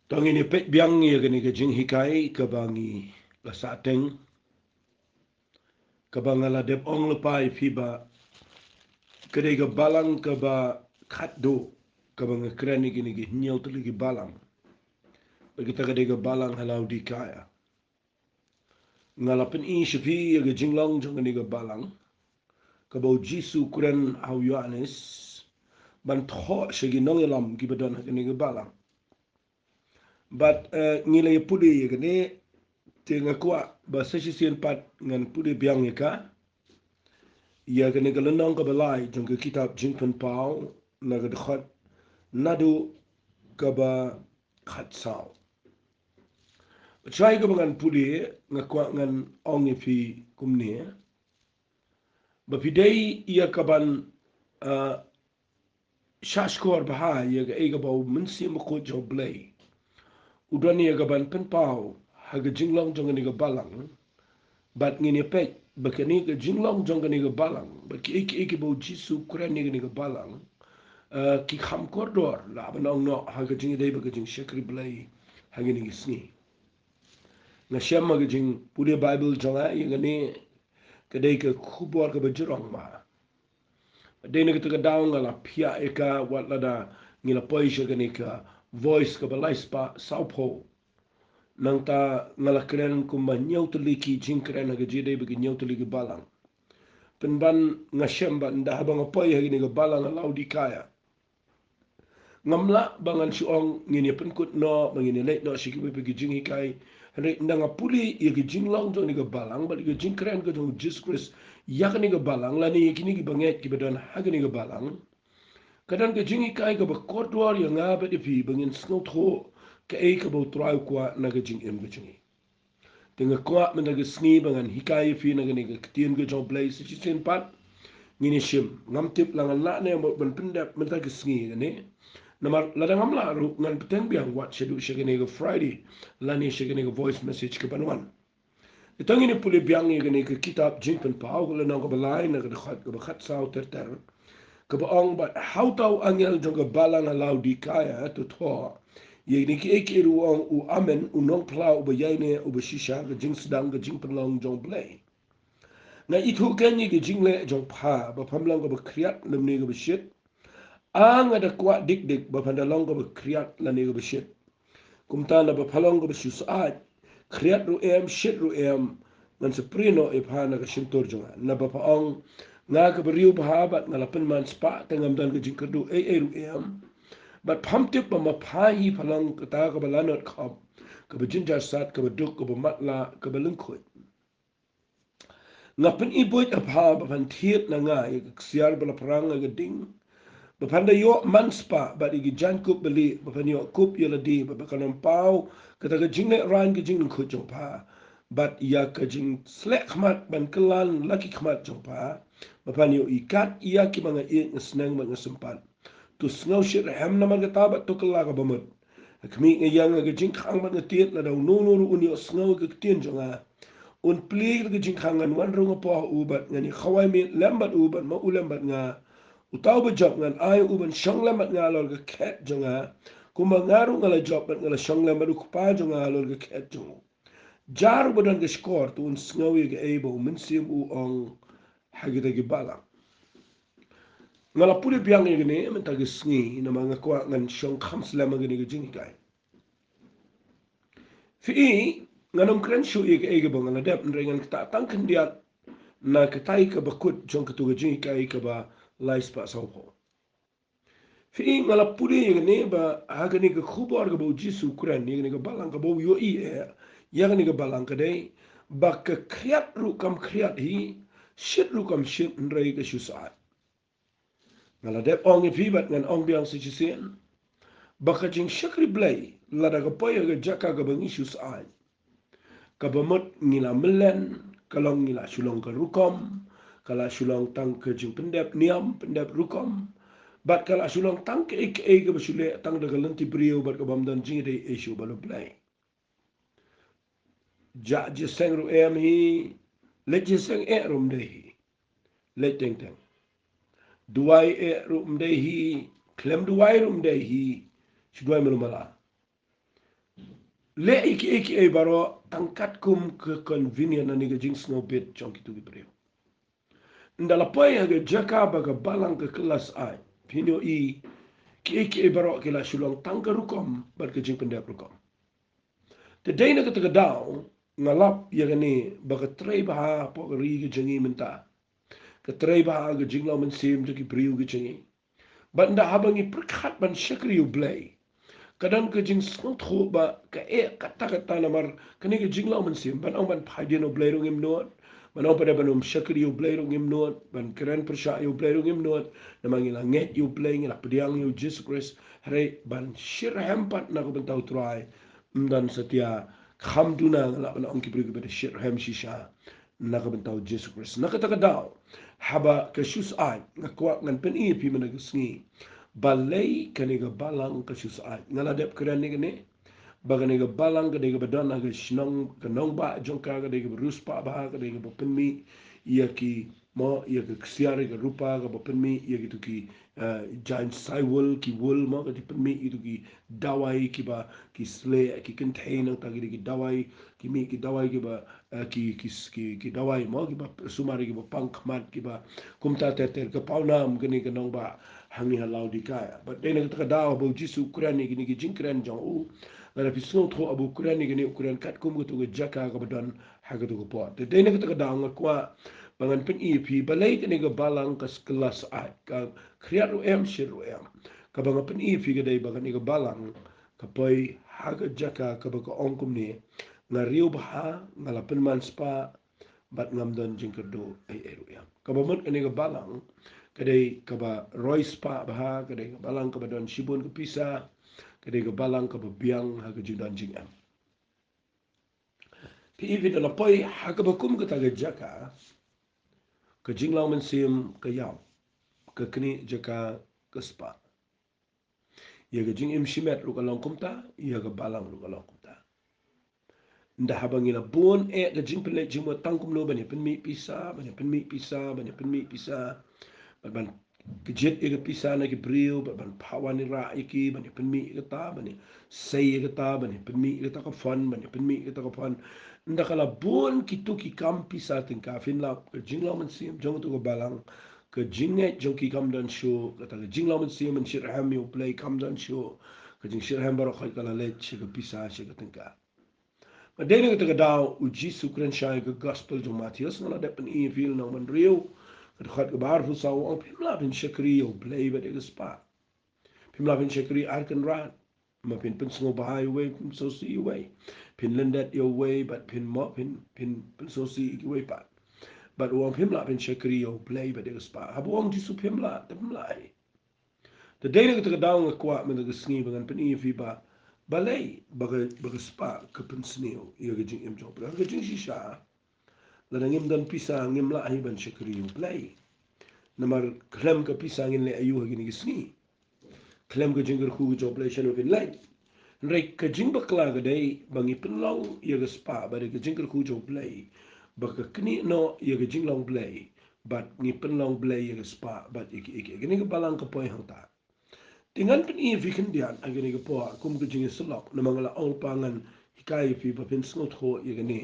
Tong ini pet biang ya gani ke jing hikai ke bangi la sateng ke bangala dep ong lepai fiba kedai ke balang ke ba khatdo ke bang keren ni gini ke nyau tu lagi balang bagi kita kedai ke balang halau di kaya ngalapen i shafi ya ke jinglong jong gani ke balang ke bau jisu keren au Yohanes ban tho shagi nong yalam ki badon gani ke balang but ngilai pudi ya gani tenga kuat bahasa sisian pat ngan pudi biang ya ka ia kena kelenong ke balai jong ke kitab jingpen pau na ke dekat nadu ke ba khat sao. Cai ke bangan pudi ngakwa ngan ong fi kumni ba pidei ia kaban shashkor bahai ia ke ega bau mensi mako jo blai udan ia kaban pen pau haga jinglong jong ni ke balang bat ngini pek bakani ke jinglong jong ni ke balang ba ki iki bau jisu kuran ni ke balang ki kham koridor la banong no ha ga jing dei ba ga jing shakri blai ha ga ni sni na shama ga jing pude bible jonga ye ga ni ka dei ka khubor ka ba jirong ma dei ne ka daw nga la pia e ka wat la da ngi la poi ga ni ka voice ka ba lai spa saupo nang ta ngala kren ku ma nyau tu li ki jing kren ga ji dei ba ga nyau tu li ga balang pen ban nga shamba nda ba nga poi ha ga ni ga balang la di kaya ngamla bangan siong ngini penkut no mangini lek no sikibu pergi jing hikai hendak ndanga puli ia ke jing long jong ni ke balang balik ke jing keren ke jong Jesus Christ yak ni ke balang lani kini ke banget ke badan hag ni ke balang kadang ke jing hikai ke bakordwar yang ngabe di fi bangin snow tho ke e ke bau trau kwa na ke jing em ke jing tengah kuat men ke sni bangan hikai fi na ke ni ke tien ke jong play si sen pat ngini shim ngam tip langan la ne mo ban pendap men ke sni ne Namar ladang amla ru ngan peteng biang wat shedu shegene ke Friday lani shegene ke voice message ke banwan. Itang ini puli biang ni gene ke kitab jingpen pau ke lenong ke balai na ke khat sao ter ke baong ba how tau angel jong ke balang alau di kaya tu tho ye ni ke ek ru ong u amen u nong plau ba yaine u ba shisha ke jing sedang ke jingpen long jong play. Na itu kan ni ke jingle jong pa ba pamlang ke ba kriat lem ni ke ba shit ang ada kuat dik ba pandalong ko kriat la ni ko shit kumta na ba phalong ko susat kriat ru em shit ru em man se prino e phana ka shimtor jonga na ba paong nga ka riu ba ba na la pen man spa tengam dan ka jingkadu e ru em but phamtik ba ma phahi phalong ka ta ka balanot khop ka ba jinjar sat ka ba duk ka ba matla ka ba lungkhoi nga pen iboit apha ba pan thiet na nga e siar ba la prang ga ding Bapanda yo manspa ba igi jankup beli bapanda yo kup yo ladi bapanda pau kata ka jingle ran ka jingle ku jompa bat ya ka jing slek khmat ban kelan laki khmat jompa bapanda yo ikat iya ki manga i ngesneng ba ngesempat tu snau shit ham na man kata ba tu kala ka bamut kami ngayang ka jing khang ba ngetiet la daw no no uni yo snau ka tien jonga un pli ka jing khangan wan runga po ubat ngani khawai mi lambat ubat ma ulambat nga Utau ba job ngan ay uban siyang lamat nga alor ka ket jonga kung mangaru nga la job bat nga la siyang lamat ukpa jonga alor ka ket jonga jaru ba dan ka skor tuun sngawi ka ebo minsim uong hagita ki balang nga la pudi biang nga gani menta ka sngi na mga kwa ngan siyang khams lama gani ka jingikay Viii nga nung krensyo ka ega ba nga la dep nrengan kita tangkan diat na katay ka bakut jong katuga jingikay ka ba lais pa saupo Viii ngala pudi yang ni ba haga ni ke khubor ke bau jisu kuran ni ke balang ke bau yo i yang ni ke balang ke dai ba ke kriat ru kam kriat hi shit ru kam shit nrai ke susat ngala dep ong fi bat ngan ong biang si chisen ba ka jing shakri blai la da ke poya ke jaka ke bangi susat ka bamot ngila melen kalong ngila sulong ke rukom kala sulong tang ke jing pendep niam pendep rukom Bat kalau sulong tang ke ke basule tang daga lenti brio bat ka bamdan jingi de issue balu play. Ja je seng ru em hi let je seng e rum de hi. Let teng teng. Duai e rum de hi klem duai rum dei hi shigoi melumala le iki e baro angkat kum ke convenient na niga jing snow bit chong kitu gi breu ndala poy ga jaka baga balang ke kelas ai pinyo i ki e baro ke la shulong tangka rukom bar ke jing pendek rukom te dei na ke daw ngalap ya gani baga trei baha po ri ge jingi menta ke trei baha ge jing lo men sim ki breu ge jingi banda habangi perkhat ban shakri u blay kadang ke jing snot kho ba ka e kata kata namar kani ke jing lau mensim ban ong ban phai dino blay rong im not ban ong pada banum shakri u blay rong im not ban keren persha u blay rong im not namangi la nget u blay ngi la pediang u Jesus Christ hare ban shir hempat na ko bentau try dan setia kham duna la ban ong ki bri ke shir hem shisha na ko bentau Jesus Christ na kata daw haba ke shus ai ngakwa ngan pen i pi mana sngi balai kaniga balang ka susai ngala dep kran ni ne bagani ga balang ga de ga badana ga shnong ga nong ba jonka ga de ga ruspa ba ga de ga penmi ia ki mo ia ga ksiare ga rupa ga penmi ia gitu ki giant saiwol ki wol mo ga di penmi itu ki dawai ki ba ki sle ki container ta ki dawai ki mi ki dawai ki ba ki dawai mo ki ba sumari ki ba pang mat ki ba kumta ter ka paunam ga ni ga nong ba hangi halau di kaya but dena ka daw bo jisu kuran ni ki jinkran jong u la pisong tho abu kuran ni gani kuran kat kum go to jaka ga badan ha ga to po te dena ka daw nga kwa bangan pen ep balai ka ni ga balang ka kelas a ka kriat ro em shir ro em ka bangan pen ep ga dai bangan ni ga balang ka poi ha ga jaka ka ba ka ong kum ni nga riu ba nga la pen man spa bat ngam don jinkar do ai ro em ka ba mon ka ni ga balang kadai ka ba roy spa ba kadai ka balang ka ba don shibun ka pisa kadai ka balang ka ba biang ha ka judan jing am pi even na poi ha ka ba kum ka ta ga jaka ka jing lang men sim ka yaw ka kni jaka ka spa ya ga jing im shimet ru ka long kum ta ya ga balang ru ka long kum ta nda habangina bon e ga jing pele jing mo tangkum lo bani pen mi pisa bani pen mi pisa bani pen mi pisa ban kejet ega pisa na ke brio ban pawan ni ra iki ban pen mi ega ta ban sei ega ta ban pen mi ega ta ka fun ban pen mi ega ta ka fun nda kala bon kitu ki kam pisa tin ka fin la ke jing la man sim jong to ko balang ke jing e jong ki kam dan show ka ta jing la man sim man shir ham you play kam dan show ke jing shir ham baro khal kala le che ke pisa che ke tin ka ma de ne ka daw uji sukran shai ke gospel jong Matthias ngala de pen e feel no man rio het gaat gebaar voor zou op hem laten shakri o blij bij de gespa hem laten shakri arken raad maar pin pin snel bij way pin so see way pin lendet your way but pin mo pin so see way pat but om hem laten shakri o blij bij de gespa heb om die soep hem laten hem lai de dele te gedaan kwa met de gesnieuw en pin in ba balai baga spa ke pin sneeuw je gejing em job dan gejing shisha dan ngim dan pisa ngim la hi ban shakri o blij namar klem ka pisangin le ayu hagini gisni klem ka jingar khu jo operation of in line rei ka jing bakla ga dai bangi pinlong ye ga spa bare ka jingar khu jo play ba ka kni no ye ga jinglong play but ni pinlong play ye ga spa but ik gini ga balang ka poi hota tingan pin i fikin dian agini ga po kum ka jingi sulok na mangala ong pangan hikai fi ba pin snot ho ye ga ne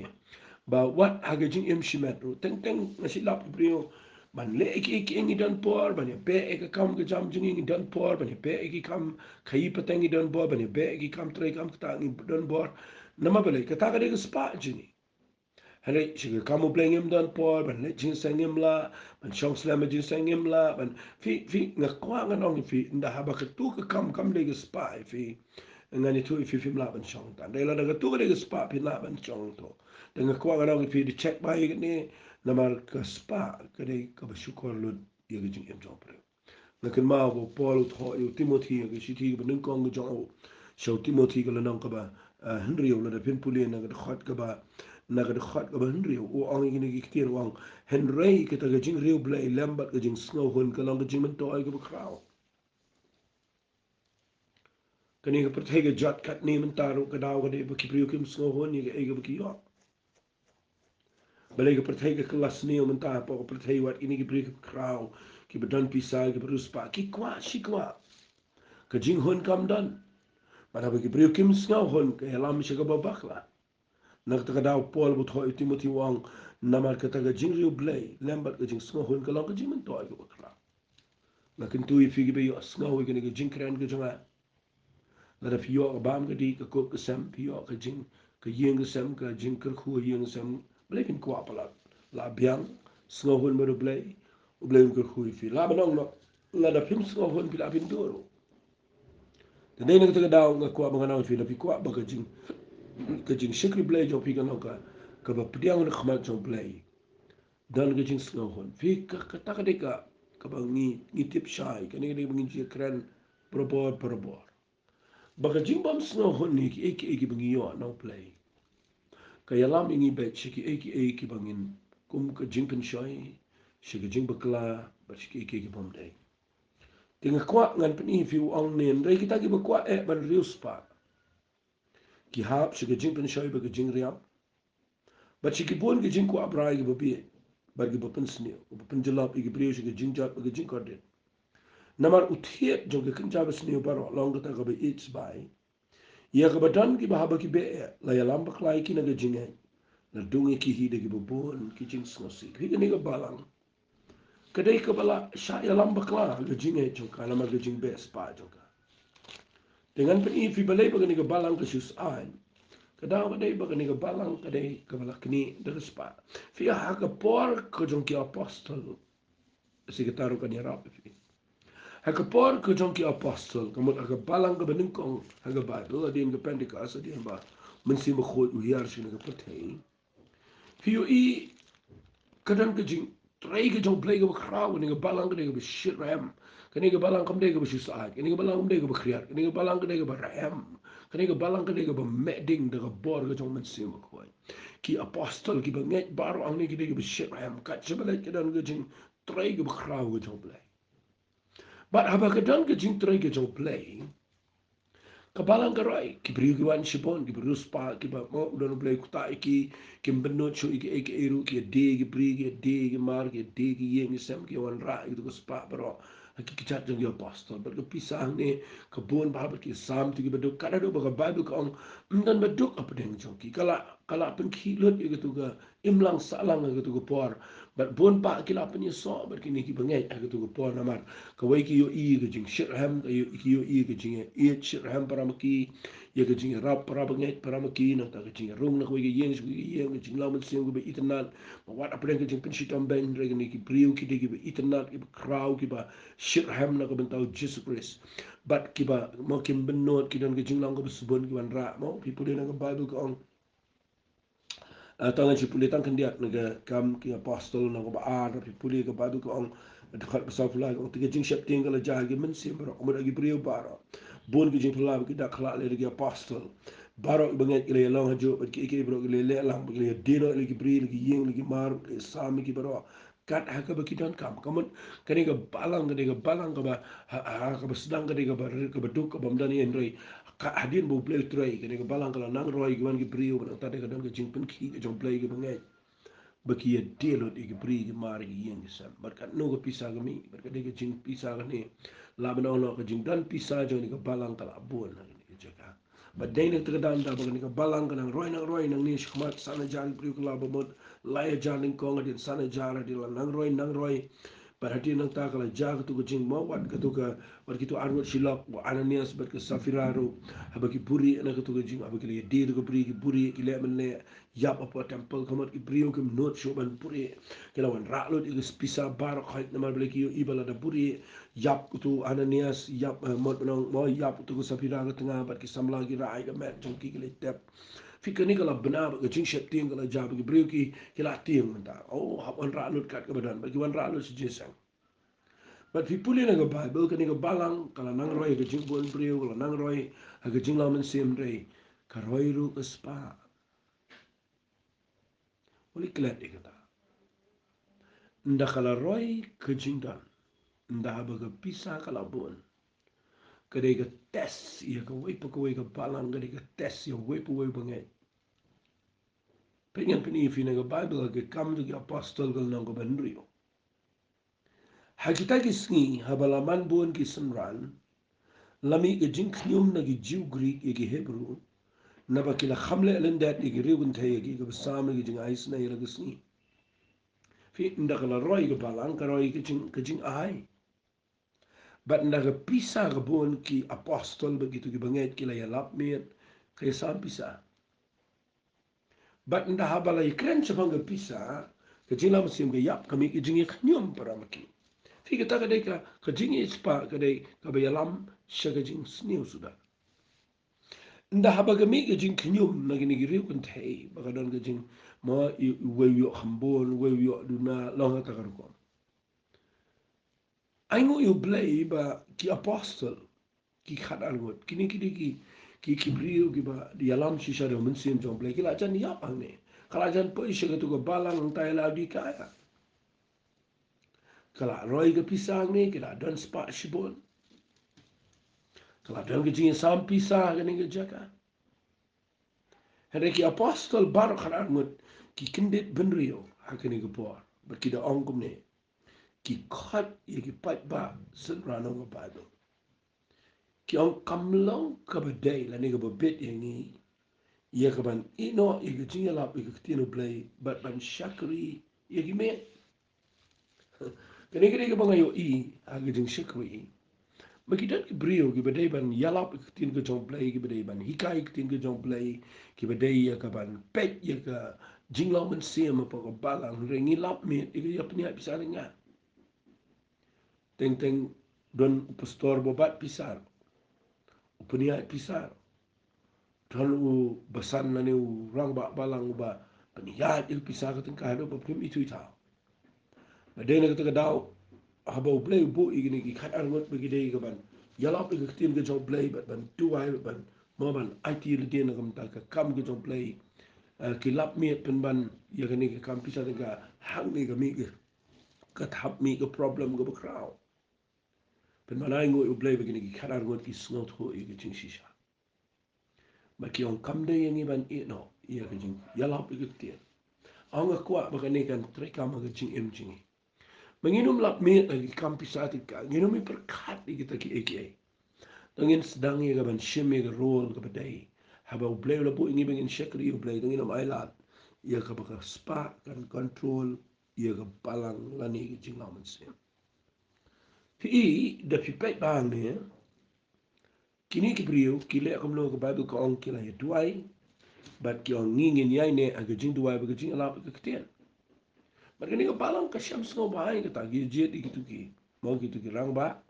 ba wat haga jing em shimet ro teng teng nasilap brio ban le ik ingi dan por ban pe ek kam ga jam jing ingi dan por ban pe ek kam khai pateng i dan por ban pe ek kam tre kam ta ngi dan por nama bale ka ta ga de spa jini hale shi ga kam bleng em dan por ban le jing sang em la ban chong slam jing sang em la ban fi nga kwa nga nong fi nda ha ba ka tu ka kam de spa fi ngani tu fi fi la ban chong tan de la da tu ga de spa fi la ban chong to dengan kuat orang fi di check baik ni namar ke spa kede ke bersyukur lu dia ke jing em job re lakin ma bo Paul tho yu Timothy ke siti ke benung kong ke jong show Timothy ke lanang ke ba Henry la da pin puli na ke khat ke ba na ke khat ke ba Henry o ang ini ke tier wang Henry ke ta ke jing riu blai lambat ke jing snow hun ke lang ke jing men to ai ke ba kraw kani ke perthai ke jat kat ni mentaru ke daw ke de ba ki priu kim snow hun ni ke ai ke ba ki yo balai ke perthai ke kelas ni mentah apa ke perthai wat ini ke beri ke kraw ki bedan pisau ke beruspa ki kwa shi kwa ka jing hon kam dan mana bagi brio kim ngau hon ka yalam shi ka babak la nak ta daw pol but ho timothy wang namar ka ta jing riu blay lembat ka jing ngau hon ka lang ka jing men toy ka bakla lakin tu i figi be yo ngau ka ni ka jing kran ka jonga la da fiyo ka bam ka di ka ko ka sam fiyo ka jing ka yeng ka sam ka jing ka khu yeng sam blay kin kwa pala la biang ngau hon mer blay blay ka khu fi la banong no la da pim ngau hon pi la pin doro. Tandai nak kita daw nga kuat mengenal fi tapi kuat baka jing ke jing shikri blay jong fi kan ka ba pediang nak khmat jong blay dan ke jing snow hon fi ka ta ka deka ka ba ngi tip shai ka ni ngi ji kran probor baka jing bam snow hon ni ki bangi yo no play ka yalam ingi bet shiki ki bangin kum ka jing kan shai shiki jing bakla ba shiki ki bam dai Tinga kuat ngan peni fi ong nen dai kita ki kuat ban rius pa ki hap shi jing pen shoy ba jing riam ba chi ki bon ki jing ku abrai ki bi ba ki pen sni ba pen jalap ki brio shi jing jat ba jing korde namar uthiet jo ki kan jab sni ba long ta ka ba eats by ya ka ba dan ki ba ba ki be la ya lam ba klai ki na ga jing na dungi ki hi de ki bon ki jing snosi ki ni ga balang kadai ka bala sha ya lam ba kla ga jing jo ka na ma ga jing be spa jo ka dengan pen fi balai ba ni ga balang ka sus an kadang kadai ba ni ga balang kadai ka bala kini da spa fi ha ka por ko jong ki apostol si ka taru kan ya rap fi ha ka por ko jong ki apostol ka mo ka balang ka bening kong ha ga bible adin ka pentecost adin ba men si mo khot u yar shi ga patei fi i kadang ka jing trai ka jong play ka kraw ni ga balang ka ni ga shit ram kani ga balang kam de ga shi sa kani ga balang kam de ga kriar kani ga balang ka de ga ram kani ga balang ka de ga medding de ga bor ga jong men si mo khoi ki apostol ki ba nget baro ang ni ki de ga shit ram ka chebale ka dan ga jing trai ga kraw ga jong play but haba ka dan ga jing trai ga jong play kabalang karai ki beri wan shibon ki berus pa ki ba mo udan play kuta ki benot shu ki eru ki de ki beri ki de ki mar ki de ki yeng sem ki wan ra itu ko spa bro ki kicat jong yo apostol ber ki pisang ni kebun ba ki sam tu ki beduk kada do ba bible ko ong dan beduk apa deng jong ki kala pen ki lut gitu ga imlang salang gitu ko por but bon pa ki la pen so ber ki ni ki bengai gitu ko por namar ka wai ki yo i ga jing shirham ka yo ki yo i ga jing e shirham para maki ye ga jing rap para bengai para maki na ta ga jing rung na ko ge yeng ga jing la man sing go be itnal ma wat apa deng jing pen shitam ben re ni ki priu ki de ki be itnal ki kraw ki ba shirham na ko ben tau jesus christ but ki ba mo kim benot ki dan ga jing lang go be subon ki wan ra mo people in the bible ko ong tangan si puli tang kendiat naga kam ki apostol na ko ba ar pi puli ka badu ko ong dekat besar pula ko tiga jing syap tinggal aja gi men sim bro ko lagi brio baro bon ki jing pula ki dak khala le gi apostol baro banget ile long hajo ki bro ile le lang ile dino ile ki bri ile ki yeng ile ki mar sam ki bro kat haka ba kidan kam kamun kani ga balang ka ba ka ba sedang ka ba duk ka bam dan yen roi ka hadin bo play tray kani ga balang kala nang roi gi wan gi brio ba ta de ka dan ga jing pen ki ga jong play gi bangai baki ya delo di bri gi mar gi yeng sam bar ka no ga pisa ga mi bar ka de ga jing pisa ga ni la ba no ka jing dan pisa jong ni ga balang kala bon na ni jaga ba dai nak terdan da ba ni ga balang ka nang roi nang ni shmat sana jan bri ko la ba mod la ya jan ning ko ngadin sana jara di la nang roi Perhati nang ta kala jaga tu jing mo wat ka tu ka wat kitu arwat silap wa ananias bat ka safiraro habaki buri ana ka tu jing habaki le de ka buri ki buri ki le men le yap apa temple kamat ki brio ki not sho ban buri kila wan ra lo ki spisa bar khait na mal ki ibala da buri yap tu ananias yap mod nang mo yap tu ka safiraro tengah bat ki samla ki ra ai ka met jong ki le tep fikir ni kalau benar bagi jing syap tiang kalau jawab bagi beriu ki kila tiang mentah oh hapan ralut kat ke badan bagi wan ralut sejensang but fi puli na ga bible kan ga balang kalau nang roi ga jing bon beriu kalau nang roi ga jing lamen sem rei ka roi ru ke spa oli klet ikata nda kalau roi ke jing dan nda baga pisa kalau bon kadai ga tes ia ka wei pa ka wei ga balang kadai ga tes ia wei pa wei bangai pengen peni fi na bible ke kam tu apostol gal nang ko benrio ha kita ki sngi ha balaman bon ki senran lami ke jing knyum na gi Jew Greek ye gi Hebrew na ba kila khamle alendat ye gi riwun thay ye gi basam ye jing ais na ye lagasni fi ndakala roi ge balang ka roi ke jing ai but ndaga pisa ge bon ki apostol begitu gi banget kila ya lap met kaya sam pisa but nda habala ye kren chapang ge pisa ke jing lam sim ge yap kami ke jing ye knyum para maki fi ke ta ka dei ka jing ye spa ka dei ka ba yalam shaga jing sniu sudah nda haba ga mi ga jing knyum na gini giri kun thei ba ga don ga jing mo we yo khambon we yo duna long ta gar ko ai ngo yo blai ba ki apostle ki khadar ngot kini kini ki brio ki ba di alam shisha do mun sim jom blai ki la jan ya pang ne kala jan po ishe ga tu ga balang tai la di ka ya kala roi ga pisang ne ki la don spa shibon kala don ga jing sam pisah ga ni ga jaka Henry ki apostol bar khadar ngot ki kindit benrio hakani ga por ba ki da ongum ne ki khat ye ki pat ba sen rano ga ba do ki ong kamlo ka ba dei la ni ga ba bit ye ngi ye ka ban ino ye ga jinga la ye ka tino play but ban shakri ye ki me kani ga ba ngayo I ha ga jing shakri Makidat ki brio ki badai ban yalap ki tin ka jong play ki badai ban hikai ki tin ka jong play ki badai ya ka ban pet ya ka jinglaw man siya ma pa ka balang ringi lap mi ika ya panya pisar nga teng teng don pastor bobat pisar upanya pisar don u basan na ni u rang ba balang ba panya il pisar ka teng kahado pa pim itu ita badai na ka ta daw habau play bu igini ki khat arngot bagi dai ka ban yalap ka tin ka jong play ban tuai ban mo ban IT le dia na kam ta ka kam ka jong play ki lap mi pen ban ya ka ni ka kam pisa ka hang ni ka mi ka thap mi ka problem ka ba kraw pen man ai ngo u play bagi ni ki khat arngot ki sngot ho i ka jing shisha ma ki on kam dai yang i ban i no ya ka jing yalap ka tin ang kwa ba ka ni kan tre kam ka jing em jing Menginum lap mi lagi kampi saat ika. Nginum mi perkat di kita ki eki. Tangin sedang ia kaban shim ia role ka badai. Haba ublay ula bu ingi bengin shakri ublay. Tangin am ailat. Ia ka baka spa kan control. Ia ka balang lani ki jinglaw man sim. Pi da pi pek bang ni. Kini ki priu. Kile akam lo ka Bible ka ong kila ya duai. Bat ki ong ngingin yai ne. Aga jing duai baka jing alap ka ketian. Mereka ni balang ka syam snow bahai kata gijit gitu ki. Mau gitu ki rang ba.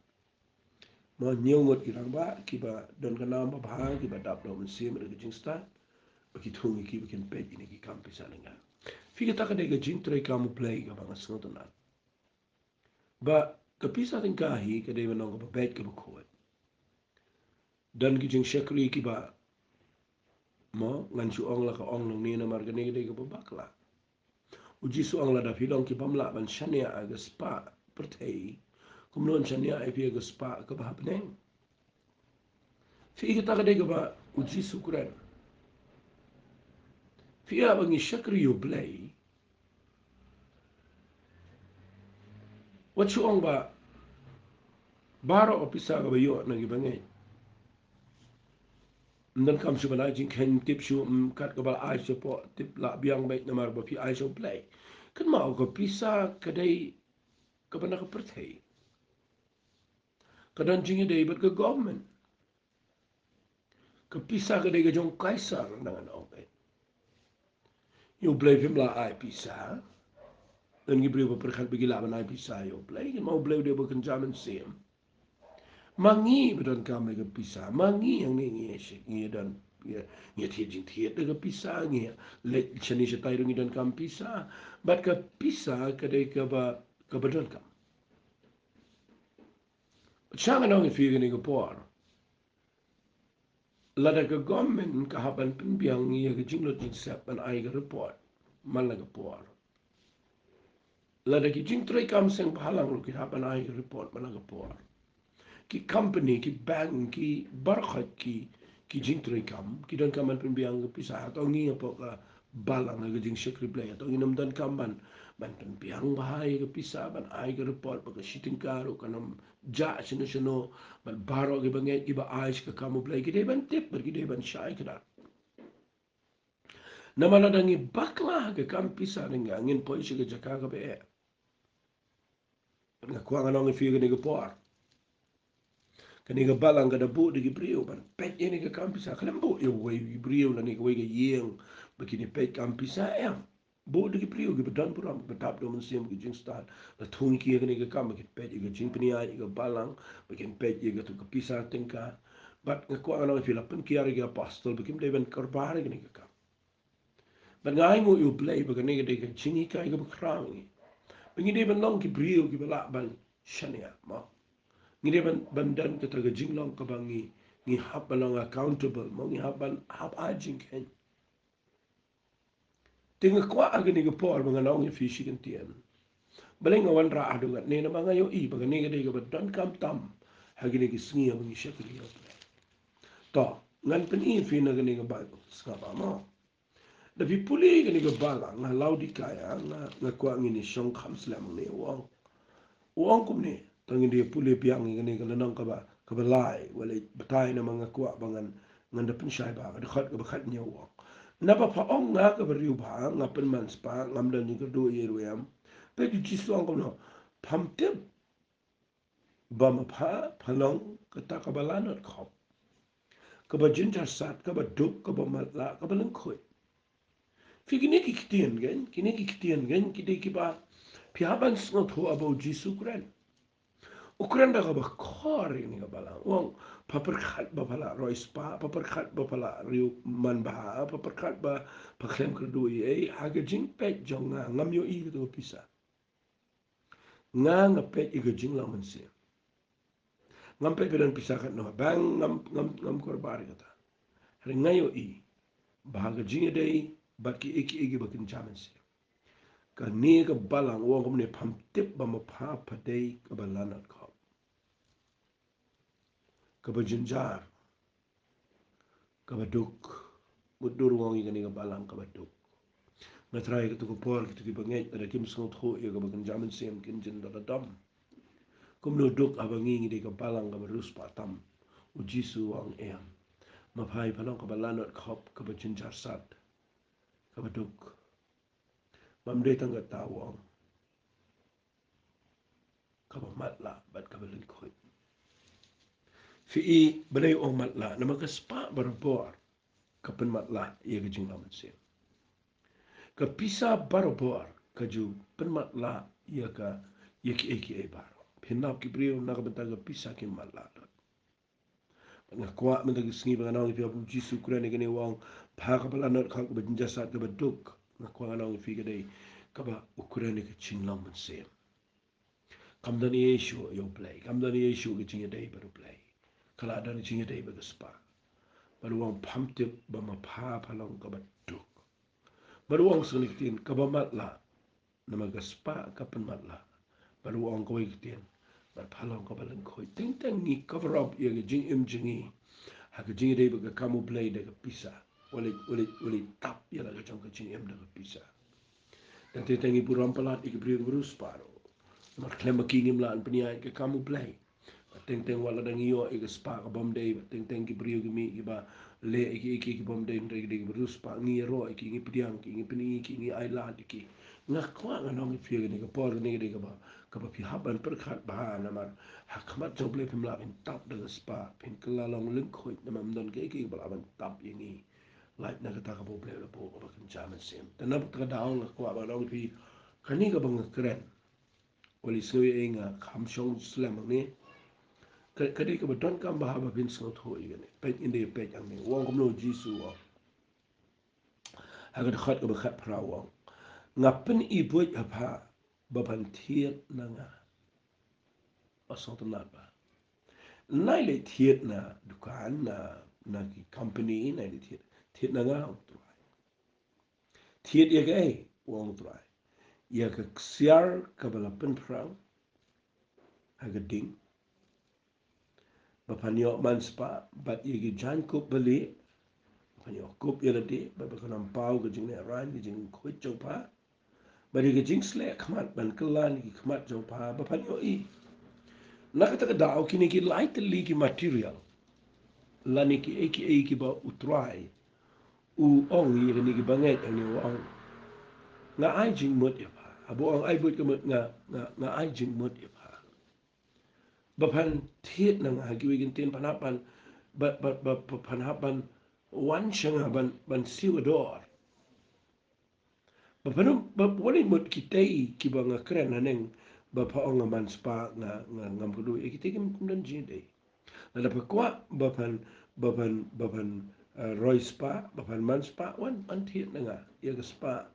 Mau nyongot ki rang ba ki ba don kana ba bahang ki ba dap do men sim de jing sta. Ba ki thungi ki ba ken pe ni ki kam pisa lenga. Fi ka ta ka de ga jing tre kam play ka ba ngasno to na. Ba ka pisa tin ka hi ka de no ka ba bet ka ba ko. Dan ki jing shakri ki ba mo ngan su ong la ka ong nang ni na mar ka ni de ka ba bakla. Uji su ong la da filong ki pamla ban shania aga spa pertei. Kumnon shania ai pi aga spa ka ba hapneng. Fi kita ka de ka ba uji sukuran. Fia bangi shakri yo blay. What su ong ba baro opisa ka ba yo nang ibangay. Ndan kam su balay jing ken tip su kat ka ba ay su po tip la biang bait namar ba fi ay su blay. Kan mau ka pisa kadai ka ba nakapertay. Kadan jingi day bat ka government. Ka pisa kadai ka jong kaisar nangan ong bait. Yo blay fim la ay pisa. Dan gibri ba perkhat bagi la ban ay pisa yo blay. Kan mau blay dia ba kan jaman sim. Mangi bedon kami ke pisah. Mangi yang ni ngi dan ngi tiajing tiat ke pisah ngi let chani setai dungi dan kam pisah. Bat ke pisah kedai ke bedon kam. Jangan orang itu yang ni ke por. Lada ke government ke haban pembiang ngi ke jinglot jing sep ban ai ke report. Malah ke por. Lada ke jing tray kam seng pahalang lu ke haban ai ke report malah ke por. Ki company, ki bank, ki barkhat, ki jing tray kam, ki dan kaman pembiang ke pisah atau ngi apa ka balang ke jing shakri play atau ngi nam dan kaman ban pen piang bahai ke pisah ban ai ke report ba ke shooting karo kanam ja sino ban baro ke banget iba ai ke kamu play ke ban tip pergi de ban syai ke dak nama ladangi baklah ke kam pisah dengan angin polisi ke Jakarta be ngakuang anong fi ke ni ke por kani ke balang ke dabu de ke brio ban pet ini ke kam pisah kalam bu yo wei brio la ni ke wei ke yeng begini pet kam pisah em bo de ki priu ki bedan puram betap do mensiam ki jing stat la thung ki ni ke kam ki pet ki jing pnia ki balang bikin pet ki tu ki pisa tingka bat ko ana fi la pen ki ari ki apostol bikin de ben korbar ki ni ke kam bat ngai mu yu play ba ni ke de ki jing ka ki krang ni bikin de ben long ki priu ki bala ban shania ma ni de ben dan ke ta ki jing long ka bangi ni hab balong accountable mo ni hab ban hab a jing ken tinga kwa agni ke por ba nong fi shi ken tien Baling awan ra adu ngat ne na mga yo I baga ne gade ga don kam tam hagi ne gisngi abang shakli yo to ngan pen I fi na gane ga ba ska ba mo da fi puli gane ga bala nga laudi kaya nga kwa ngini shong kham slam ne wong kum ne tangi de puli piang gane ga lanang ka ba lai wala batai na mga kwa bangan ngan da pen shai ba ga khat ga khat nya wong na ba pa ong nga ka ba riu ba nga pen man spa ngam da ni ga do ye ruam pe ki chi suang ko no pham tip ba ma pha phalong ka ta ka ba la not khop ka ba jin jar sat ka ba duk ka ba ma la ka ba leng khoi fi ki ne ki kitien gen ki de ki ba pi haban sngo tho abo jisu kren ukren da ka ba khor ni ka ba la wong papar khat ba phala roi spa papar khat ba phala riu man ba papar khat ba pa khlem kr du ye ha ga jing pe jong ngam yo I ka pisa nga pet I ga jing la man se ngam pe pedan pisakat no bang ngam kor bar kata hari ngayo I bahaga jinga dei baki eki bakin chaman se ka ne ka balang wong kom ne pham tip ba ma pha padei ka balanat kho ka ba jinjar ka ba duk mudur wong I ka balang ka ba duk na try ka tu ko por ki tu ki bangai ada kim song tho ya ka bakin chaman se kin jin da dam kom no duk abangi ngi ka balang ka ba rus pa tam ujisu wang em ma phai phalong ka balanat khop ka ba jinjar sat ka ba duk mam de tang ka tawong ka ba matla bat ka ba lin khoi Viii balay ong matla na magaspa barabor kapan matla ia ka jing laman sim ka pisa barabor ka ju pen matla ia ki eki e baro pinap ki brio na ka benta ka pisa ki matla dot nga kwa menta ki singi ba nang fi abu jisu kura ni kani wang pa ka pala not ka ba jinjasat ka ba duk nga kwa nang fi ka day ka ba ukura ni ka jing laman sim kamdani Yesu yo play kamdani Yesu ki jing day baru play kala ada ni jing day ba ka spa baruang pamtip ba mapha phalong ka batuk baruang suniktin ka ba matla na magaspa ka pan matla baruang ko ikitin ba phalong ka balang khoi ting tang ni cover up ye jing im jingi ha ka jing dei ba ka kamu play da ka pisa wale tap ya la ka jong ka jing im da ka pisa dan te tangi buram palat ikibri burus paro mar klem ki ngim la an pnia ka kamu play teng teng wala dang iyo ika spa ka bom day teng teng ki brio ki mi ki ba le iki bom day ndai ki brio spa ngi ro iki ngi pidiang ki ngi pini ki ngi ai la ki nga kwa nga nong fi ni ka por ni ka ba pi haban per khat ba na mar ha khamat job le pim la bin tap da spa pin kala long ling khoi na mam don ke ki ba ban tap yi ngi like na ka ta ka bo ble la bo ba kan chaman sem ta na ka daong nga kwa ba nong fi kani ka bang kren wali so ye nga kham shong slam ni kadi ka beton kam bahaba bin so tho igane pet inde pet ang ni wong kom no jisu wa ha ga khat ka ba khat pra wa ngapen I buj apa ba ban thiet na nga asot na ba nai le thiet na dukan na ki company na le thiet na nga thiet ye ga wong trai ya ka xiar ka ba la pen pra ha ga ding ba panyo man spa bat ye gi jan ko bali panyo kop ye la de ba ba kanam pau ga jing ne ran gi jing khoi chau pa bari ke jing slek khmat ban kelan ki khmat jong pa ba pan yo I nak ta da kini ki light li ki material lani ki ba utrai u ong yi ni ki banget ani ong nga ai jing mot ya pa abu ong ai but ke mot nga ai jing mot ya pa ba pan thiet na nga ki wigin tin panapan ba panapan wan shanga ban siwador ba panu ba wali mot ki tei ki ba nga kren na neng ba pa ong man spa nga ngam kudu e ki tekim kumdan jin dei na pa kwa ba pan Roy spa ba pan man spa wan thiet na nga ya ga spa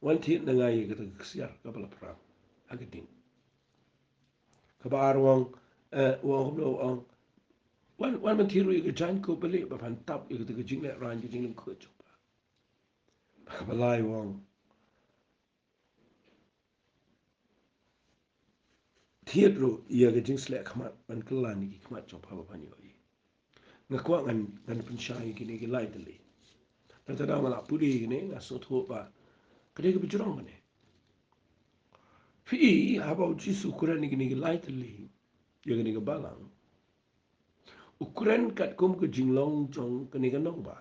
wan thiet na nga ya ga ksiar ka bala pra agating ka ba arwang wang lo ong wan man thiru ya ga jan ko bale ba pan tap ya ga jing le ran ga jing lim ko chu pa ka ba lai wang thiet ro ya ga jing slek khmat man klan ni ki khmat chu pa ba pan yo nga kwa ngan pin shai ki ni ki lai de le ta ta da mala puri ki ni nga so tho ba ka de ki bi jurong ne fi ha ba jisu kuran ni ki lai de le ya ga ni ga balang ukuran kat kum ke jinglong jong ka ni ga nong ba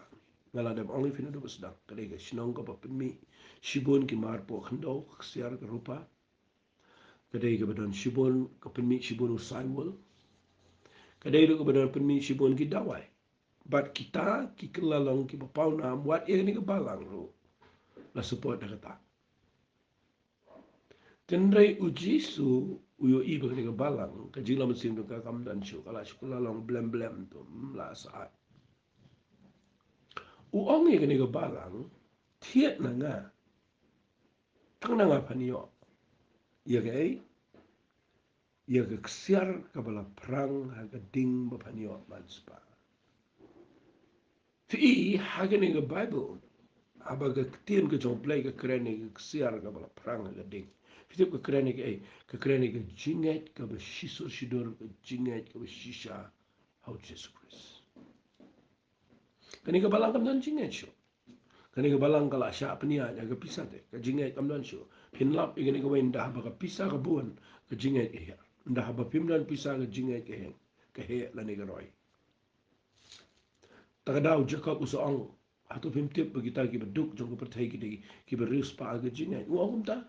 ngala da only fin do bas dak ka de ga shinong ka ba pin mi shibon ki mar po khndo siar ka rupa ka de ga badon shibon ka pin mi shibon usai wol ka de ga badon pin mi shibon ki dawai but kita ki kelalong ki papau na buat ia ni ke balang ro la support dah kata tenrai uji su uyo iba ni ke balang ka jila mesin tu ka kam dan shu kala shu kelalong blem blem tu la saat uong ia ni ke balang tiet na nga tang na nga panio ia ke ia ke ksiar ka bala perang ha ke ding ba panio manspa fi ha ke ni ke bible aba ke tien ke jong play ke keren ni ke ksiar ka bala perang ha ke ding Fitip ke keren ke jinget ke besisur sidur ke jinget ke besisha hau Jesus Christ. Kani ke balang kamdan jinget syo. Kani ke balang kala sya penia ya ke pisah te ke jinget kamdan syo. Pinlap ikani ke wain dah ba ke pisah ke buan ke jinget ke ya. Dah ba pimdan pisah ke jinget ke hen ke he la ni ke roi. Takadau Jacob usaong atau pimtip bagi kita ki beduk jong ke pertai ki berus pa ke jinget. Uang ta.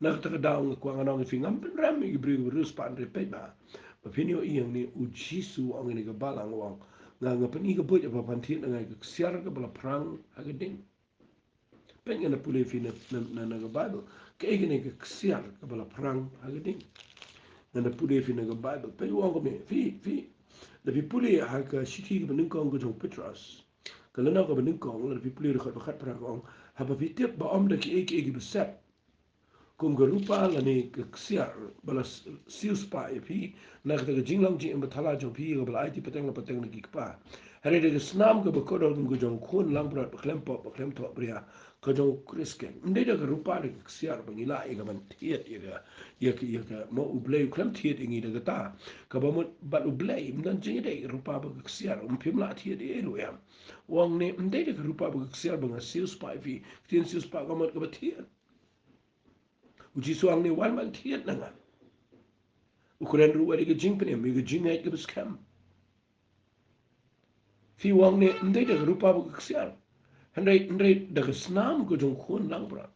Nak takadaw ng kuang anong ifingam penram ibri berus pa andre pe ba. Papinyo iyang ni ujisu ang ni kabalang wang nga pani ka boy apa pantin nga siar ka bala perang agading. Pen nga pulay fina na Bible kay gani ka siar ka bala perang agading. Nga pulay fina ka Bible pen wang kami fi Tapi pulay ha ka shiki ka beningkong ka jong Petros. Kalau nak ka beningkong la pulay rekat bakat perang wang ha pa fitip ba om da ki eki besep kum garupa lani keksiar balas sius pa epi nak ta jinglang ji embathala jo pi ga balai ti pateng la pateng ki pa hari de snam ga bakodol kum jong khun lang brat klem po klem to bria ko jong krisken ndai da garupa de keksiar bangila e ga man tiet ye ga mo ublei klem tiet ingi da ta ka ba mo bat ublei mdan jing de rupa ba keksiar pim la tiet e lo yam wang ne ndai da garupa ba keksiar bang sius pa epi tin sius pa ga mo ga tiet uji suang ni wan man tiet na nga. Ukuran ruwa di ke jing penem, mi ke jing ke beskam. Fi wang ni ndai da rupa bu keksial. Ndai da ke snam ko jong khun lang bra.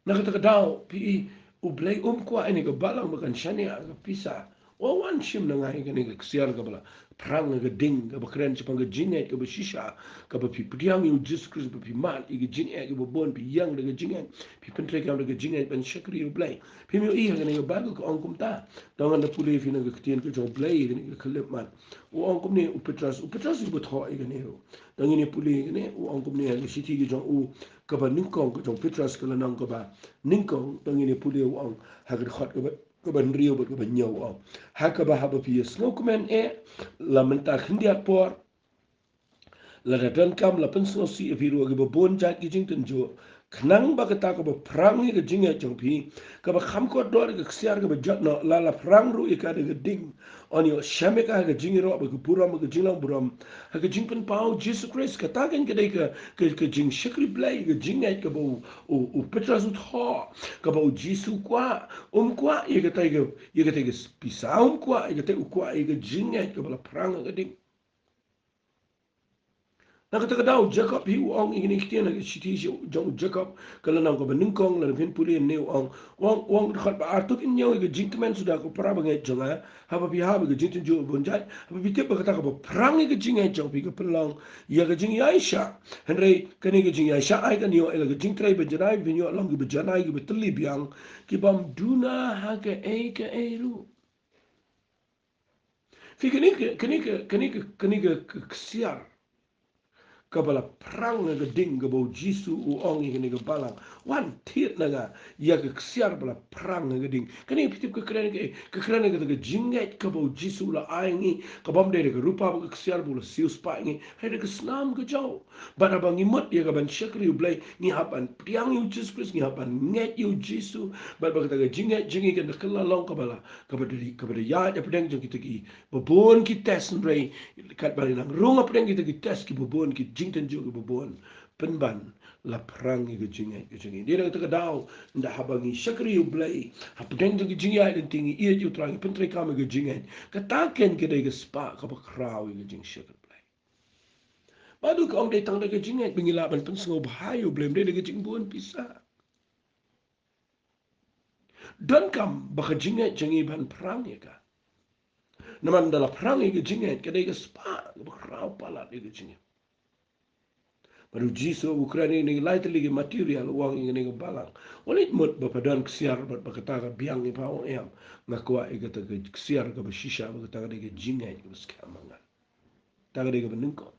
Na kata dau pi ublay kwa ini ke balang bukan shani ke pisa. Wan shim na nga ke ni ke keksial ke bala. Perang ke ding ke bakren cepang ke jinget ke besisha ke pi priang yu Jesus pi mat ke jinget ke bon pi yang de ke jinget pi pentre ke de jinget ben shakri ublay. Pi mi i ke ni ke bagu ke ongkum ta. Tangan de puli fi na ke tien ke jong blay ke ni ke kelip mat. Ongkum ni upetras ibu tho ke ni ro. Tangan ni puli ke ni ongkum ni ke siti ke jong ke ba ningkong ke jong petras ke lanang ke ba ningkong tangan ni puli ong ha ke khot ke ban rio ke ban nyau ong ha ke ba ha ba pi snokmen la menta khindia por la dan kam la penso si e viru ke bon jat ki jing ten jo khnang ba ka ta ko ba prang ni ke jing e jong pi ka ba kham ko dor ke ksiar ke ba jot no la prang ru e ka de ding on yo shamek ha ga jing ro ba ga buram ga jing lang buram ha ga jing pen pau Jesus Christ ka ta kan ka jing shakri blai ga jing ai ka bo o petra su tho ka bo Jesus kwa ye ga tai ga pisa kwa ye ga tai kwa ye ga jing ai ka ba prang ga ding na kata kadau Jacob hi ong ingin ikhtiar na siti jong Jacob kalau nang ko beningkong la ben puli ne ong khat ba artuk in nyaw ga jinkmen sudah ko para bangai jonga haba pi haba ga jintin jo bonjai haba pi tep kata ko perang ga jingai jong pi ga pelang ya ga jing Aisha henry kani ga jing Aisha ai kan yo ga jing trai bejanai vinyo lang ga bejanai ga beteli biang ki bam duna ha ga e lu fi kani ga ksiar kabala perang nga ding gabo jisu u ong ingin ga balang wan tiet nga ya ga ksiar bala perang nga ding kani pitip ka kren ga jinget gabo jisu la aingi kabam de ga rupa ga ksiar bula sius pa ngi he ga snam ga jaw bana bang imot ya ga ban shakri u blai ni haban priang yu jesus christ ni haban nget yu jisu ba ga jinget jingi ga kala long kabala kabada ya ya pedang jong kita ki babon ki test brai kat bali lang rung pedang kita ki test ki babon ki jingten juga babon penban la perang ke jingai dia nak terkadau ndak habangi syakri ublai hapdeng ke jingai dan tinggi ia ju terang pentri kami ke jingai kataken ke dai spa ka bakrau ke jing syakri ublai badu ka ong dai tang ke jingai bengilaban pen sengo bahayu blem dai ke jing buon pisa dan kam baka jingai jangi ban perang ya ka naman dalam perang ke jingai ke dai ke spa ka bakrau pala ke jingai baru jiso Ukraina ni lai teli material uang ini ke balang. Walit mut bapadan kesiar bat bakata biang ni pawang em ngakwa igata ke kesiar ke besisha bakata ke jingai ke skamanga. Taga de ke benengko.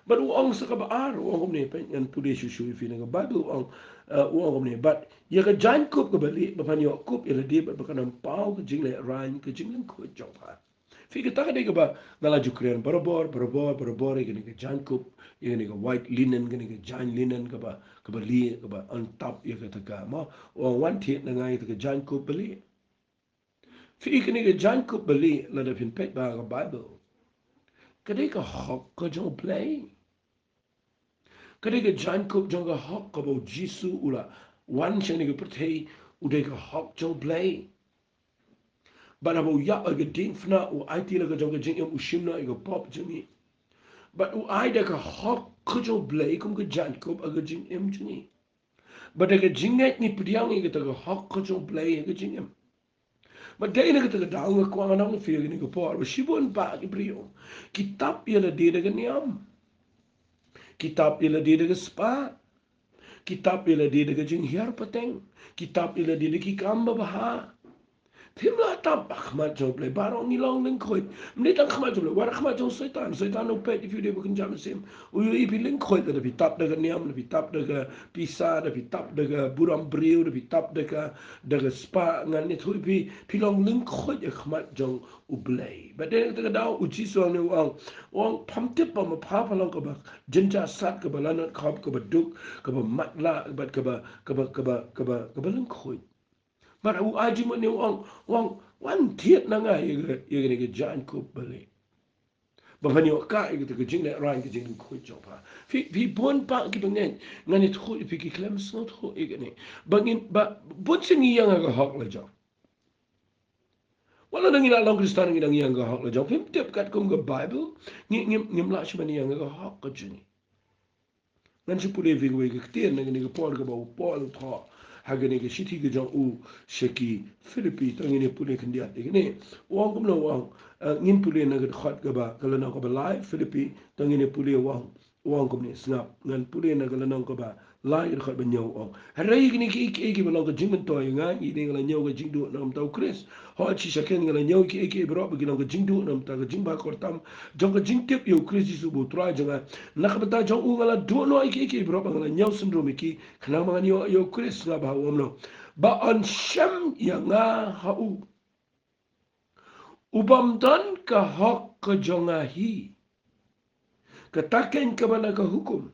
Baru uang saka baar uang kom ni pen yan pude susu ifi na badu uang kom ni bat ya ke jan kup ke bali bapanyo kup ya di bat bakana pau ke jingai ran ke jingai ko jongpa. Fikir tak ada keba ngalaju Korean barabor ini ke jangkup ini ke white linen ini ke jan linen keba li keba on top ya kata kama orang wanti dengan itu ke jangkup beli. Fikir ini ke jangkup beli lada fin pet bahaga Bible. Kadai ke hok ke jong play. Kadai ke jangkup jong ke hok ke bau Jisu ula wan yang ini ke pertai udah ke hok jong play. But abo ya aga ding fna u IT la ga jong jing em ushimna ga pop jingi. But u ai da ka hok kujo blay kum ga jan kop aga jing em jingi. But aga jinget ni priang ga ta ga hok kujo blay ga jing em. But dai na ga ta ga daung ga kwang na fi ga ni ga por. Shibon ba ki brio. Kitab ya la de da ga niam. Kitab ya la de da ga spa. Kitab ya la de da ga jing hiar pateng. Kitab ya la de da ki kamba baha. Timlah tampak macam play barang ni long lengkoi. Menitang macam play warak macam setan opet if you dia bukan jam sim. Uyu ipi lengkoi dah tapi tap daga niam, tapi tap daga pisa, tapi tap daga buram beriu, tapi tap daga spa ngan ni tu ipi pilong lengkoi ya macam ublay. Badai kita dah uji soal ni wang pamtip pam apa lang kebak jenja sat kebalanat kap kebaduk kebamatla keba lengkoi. Mara u aji mo ni wang wan tiet na nga ye ni ke jan ko bale. Ba fani o ka ye ke jing na ran ke jing ko jo pa. Fi bon pa ki bengen ngani tho fi ki klem so tho ye ni. Bangin ba bon sing yang ga hok la jo. Wala nang ina long kristan ngi yang ga hok la jo. Fi tep kat kum ga bible ngim la shi mani yang ga hok ka jini. Ngan si pule vi ga ke tien ngi ga pol ga ba pol tho. Hagani ke siti ke jong u sheki Filipi tangi ne pule kendia ne wang kum no wang ngin pule na ke khat ke ba kala na ko ba lai Filipi tangi ne pule wang kum ne snap ngan pule na kala na ko ba lai ke khat ba nyau ong harai ni ki ba lo ke jing to nga i ne ngala nyau ke jing do nam tau Chris ho chi shaken ngala nyau ki bro ba ke lo ke jing do nam ta ke jing ba ko tam jong ke jing tip yo Chris su bu tra janga na ka ta jong u ngala do no ki bro ba ngala nyau syndrome ki khana ma yo Chris nga ba wamno ba on sham yanga hau ubam dan ka hok ka jonga hi kataken ka bana ka hukum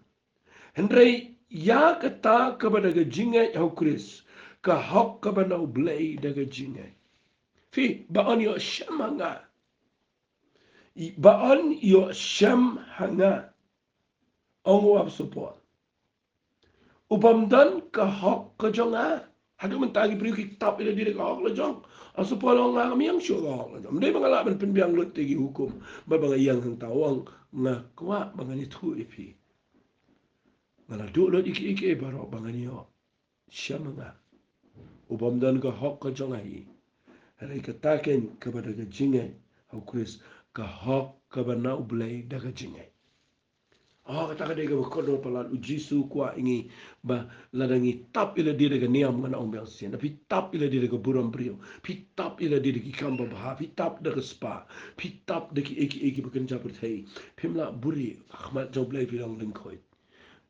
hendrai ya kata ka bana ka jingai hau Chris ka hok ka bana ublay daga jingai fi ba on yo shamanga Baon yo syam hanga ong wap support. Upamdan ka hok ka jonga. Hadu mentagi priu kitab ila diri ka hok la jong. Support ong nga kami yang syo ka hok la jong. Mdai pengalaman penbiang lut tegi hukum. Ba bang yang hang tawang nga kwa bangani tu ipi. Ngala du lut iki baro bangani yo. Syam nga. Upamdan ka hok ka jonga hi. Hari kataken kepada ka jingai. Hau Chris ka hok ka bana ublay da ka jingai. Kata kadai ka kono palat ujisu kwa ingi ba ladangi tap ila diri ka niam ngana ombel sien. Pi tap ila diri ka buram brio. Pi tap ila diri ki kamba baha. Pi tap da ka spa. Pi tap da ki eki bakan japur thai. Pimla buri akhmat jau blay pilang lingkoi.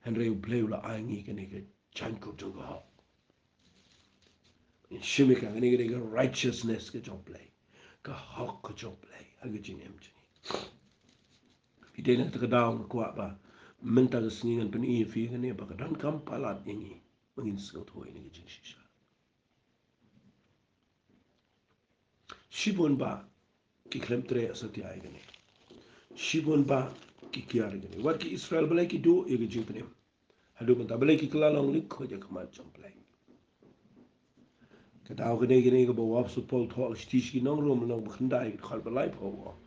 Henry blay ula aingi kani ka chankop jau ka hok. Shimika kani ka righteousness ka jau blay. Ka hok ka jau blay. Aga jingem jini. Pidai nak terkadang kuat ba. Mentang sengingan peni fi kan ni ba dan kam palat ini mengin sengau tu ini jing sisa. Shibun ba ki klem tre asati ai kan ni. Shibun ba ki kiar kan ni. Wat ki Israel balai ki do ye jing peni. Hadu menta balai ki kelalong lik ko je kemat jomplai. Kata au kan ni ke bawa supol thol stish ki nong rom nong khandai khal balai pho.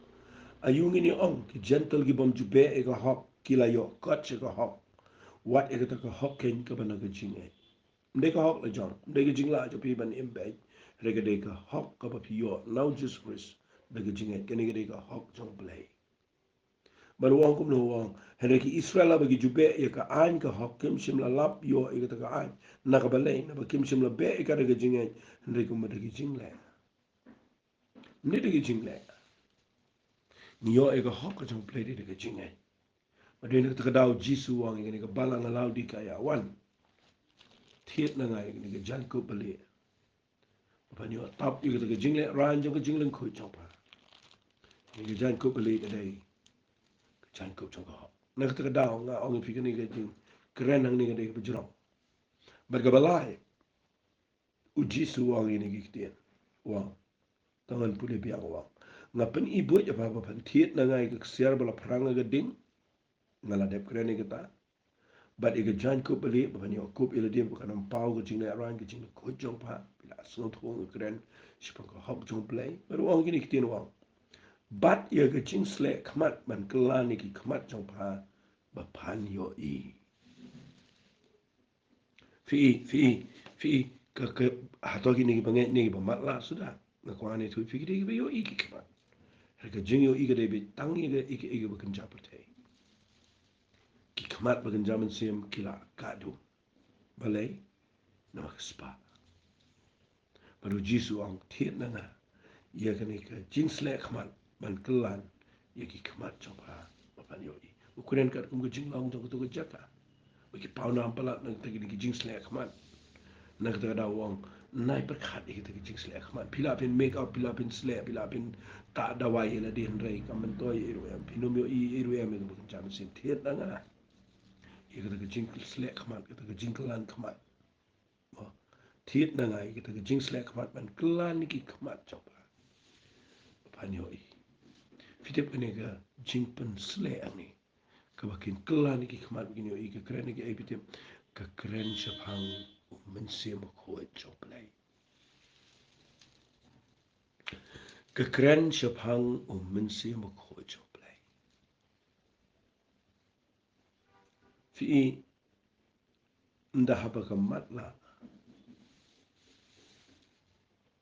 Ayung ini ong ki gentle ki bom jube e ka hok kila yo kot e ka hok. Wat e ka hok ken ka bana ka jing e. Mdai ka hok la jong. Mdai ka jing la jo pi ban imbe. Rega dei ka hok ka pa pi yo. Now just Chris. Da ka jing e. Kani ka dei ka hok jong play. Baru wang kum no wang. Hene ki Israel la bagi jube e ka ain ka hok kim sim la lap yo e ka ain. Na ka balay. Na ba kim sim la be e ka da ka jing e. Hene ka ma da ka jing le. Mdai da ka jing le. Niyo e ka hok ka jong play da ka jing e. Madai nak terkadau jisu wang ini ke balang alau di kaya wan. Thiet na ngai ini ke janku beli. Apa ni tap ni ke jingle ran jong ke jingle khoi chong pa. Ni ke janku beli ke dai. Ke janku chong ko. Nak terkadau nga ong fi ni ke jing keren nang ni ke dai bejrong. Bergabalai. Ujisu wang ini ke kitian. Wang. Tangan pulih biang wang. Ngapen ibu je apa pan thiet na ngai ke siar bala perang ke ding. Ngala dep keren ni kita. But ika jan kup beli, bapak ni kup ila dia bukan nampau ke jing leran ke jing ko jong pa, bila asal tuang ke keren, sipang ke hok jong play, baru orang gini kitin wang. But ia ke jing selek kemat man kelan iki kemat jong pa, bapan yo i. Viii ke atau gini banget ni bamat lah sudah. Nak kau ane tu fikir dia yo i ki kemat. Harga jing yo i ke dia tangi ke iki bukan japur teh. Ki kemat bagan zaman sim kila kadu. Balai nama kespa. Baru jisu ang thiet na nga. Ia kani ka jingslek kemat ban kelan. Ia ki kemat coba. Bapan yoi. Ukuran kat kum ke jinglang jong tu ke jaka. Bagi pau na ampalat nang tagi ki jingslek kemat. Nak kata ada wang nai perkat iki tagi jingslek kemat. Pila pin make up, pila pin slek, pila pin tak ada wai la din rei kamentoi iru em. Pinum yo i iru em itu bukan jam sim thiet na nga. Ia kata ke jingslek kemat, kata ke jingkelan kemat. Thiet na ngai kita ke jing selek kemat man kelan ni ki kemat coba. Panyoi. Fitip ini ke jing pen selek ni. Kebakin kelan ni ki kemat begini oi ke keren ni ki ai fitip ke keren sepang mensi mekoi coba. Ke keren sepang mensi mekoi coba. Fi ndah apa kemat lah.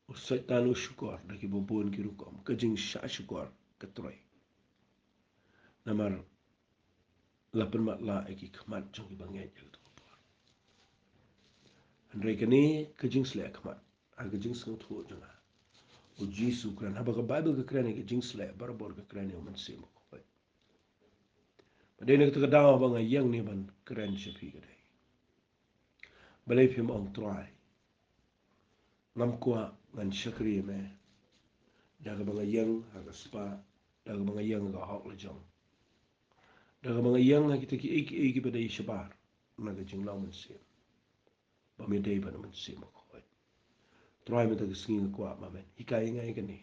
Usaitan syukur dari bubun kirukom kejing syak syukur ketroy. Namar lapan matla eki kemat jong ibangai jel tu. Andai kini kejing selek kemat, kejing seng tu jong. Uji sukran haba ke Bible ke keren kejing selek barbor ke keren yang mensim koi. Padai nak terkadang bang yang ni ban keren sepi kedai. Balai pim ong try. Ngam kuat ngan syakri me. Daga bang yang agak spa, daga bang yang agak hok lejong. Daga bang yang kita ki iki badai sebar, naga jinglau mensim. Pamidai pada mensim koi. Try me tak sengi kuat mamen. Hikai ngai kini.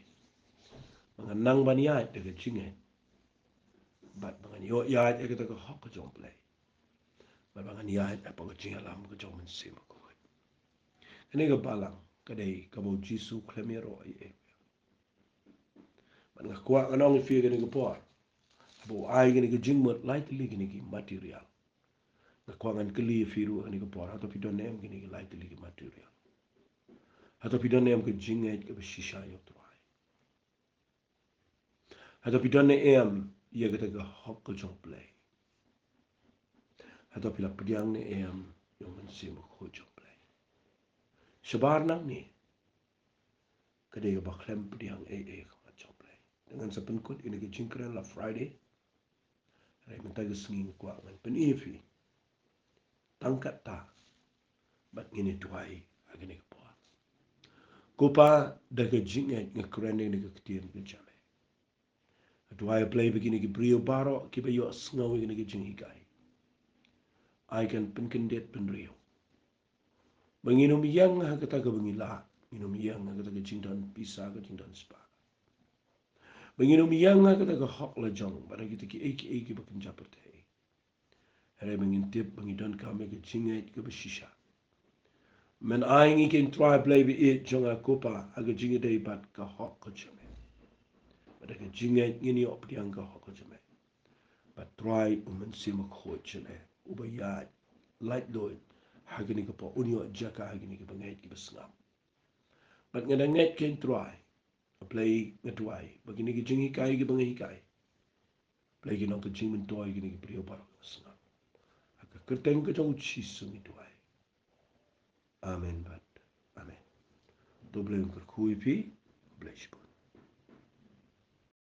Mengenang baniat dekat jingai. bat bangan yo ya e kita ka hok ka jong play bat bangan ya apa ka jing alam ka jong men sim ko ini ka balang kadai ka bo jisu klemero e bat nga kwa anong fi ga ni ka por bo ai ga ni ka jing mot lightly ga ni ki material nga kwa ngan kli firu ga ni ka por atau pidon nem ga ni ka lightly ki material atau pidon nem ka jing e ka shisha yo try atau pidon nem ia ka ka hok ka jong play atau pila pediang ni em yang men sim ko jong play sebar nang ni kadai ka baklem pediang ka jong play dengan sepenkut ini ka jing keren la Friday rai mentai ka senging kwa ngan pen ifi tangkat ta bat ngini tuai agani ka po kupa da ka jing e ngakren ni ka ketien ka jame tuai play begini ki brio baro ki ba yo sngawi ni ka jing hikai ai kan penkendet penrio menginum yang ha kata ka bengila minum yang ha kata ka jingdan pisa ka jingdan spa menginum yang ha kata ka hok la jong pada kita ki ki bakin japerte Hari mengintip mengidon kami ke jingat ke bersisa. Men aing ikin try play be it jonga kopa aga jingat day bat ka hok ke jeme. Pada ke jingat ngini op diang ka hok ke jeme. But try umen sima khot jene. Ubayat light load hagini ka po unyo jaka hagini ka bangait ki besngam. But ngadangat ken try play ngatwai bagini ki jingi kai ki bangai kai. Play ki nok jing men toy gini ki priyo par besngam. Kerteng ke jauh cisung itu ay. Amen bat. Amen. Doble yang kerkui pi, bless